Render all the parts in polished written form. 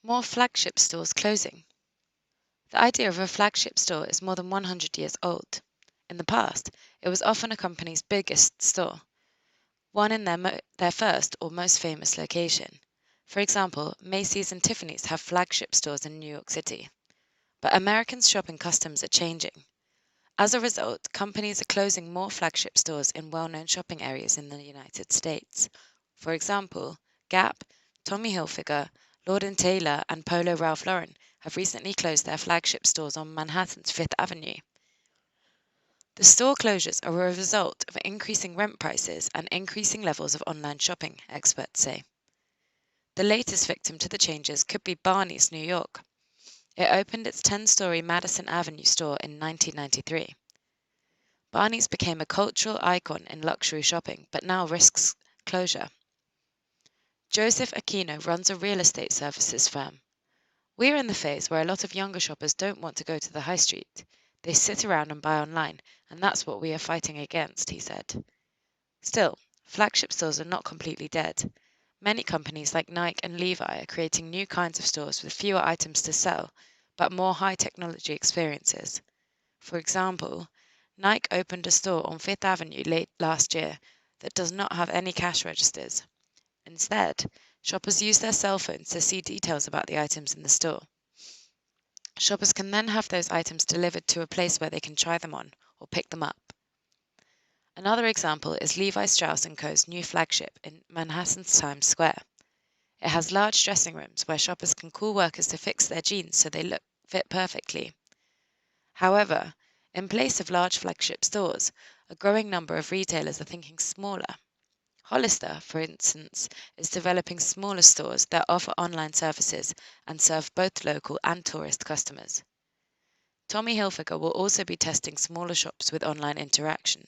More flagship stores closing. The idea of a flagship store is more than 100 years old. In the past, it was often a company's biggest store, one in their first or most famous location. For example, Macy's and Tiffany's have flagship stores in New York City. But Americans' shopping customs are changing. As a result, companies are closing more flagship stores in well-known shopping areas in the United States. For example, Gap, Tommy Hilfiger, Lord & Taylor, and Polo Ralph Lauren have recently closed their flagship stores on Manhattan's Fifth Avenue. The store closures are a result of increasing rent prices and increasing levels of online shopping, experts say. The latest victim to the changes could be Barney's New York. It opened its 10-story Madison Avenue store in 1993. Barney's became a cultural icon in luxury shopping, but now risks closure. Joseph Aquino runs a real estate services firm. We're in the phase where a lot of younger shoppers don't want to go to the high street. They sit around and buy online, and that's what we are fighting against, he said. Still, flagship stores are not completely dead. Many companies like Nike and Levi are creating new kinds of stores with fewer items to sell, but more high-technology experiences. For example, Nike opened a store on Fifth Avenue late last year that does not have any cash registers. Instead, shoppers use their cell phones to see details about the items in the store. Shoppers can then have those items delivered to a place where they can try them on or pick them up. Another example is Levi Strauss & Co.'s new flagship in Manhattan's Times Square. It has large dressing rooms where shoppers can call workers to fix their jeans so they fit perfectly. However, in place of large flagship stores, a growing number of retailers are thinking smaller. Hollister, for instance, is developing smaller stores that offer online services and serve both local and tourist customers. Tommy Hilfiger will also be testing smaller shops with online interaction.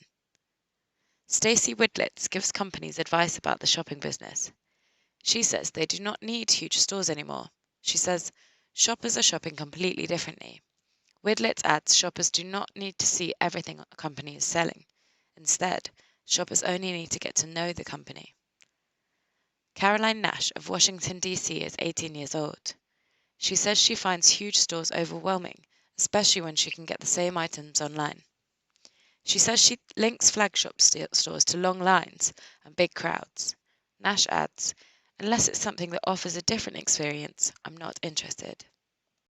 Stacey Widlitz gives companies advice about the shopping business. She says they do not need huge stores anymore. She says shoppers are shopping completely differently. Widlitz adds shoppers do not need to see everything a company is selling. Instead, shoppers only need to get to know the company. Caroline Nash of Washington, D.C. is 18 years old. She says she finds huge stores overwhelming, especially when she can get the same items online. She says she links flagship stores to long lines and big crowds. Nash adds, unless it's something that offers a different experience, I'm not interested.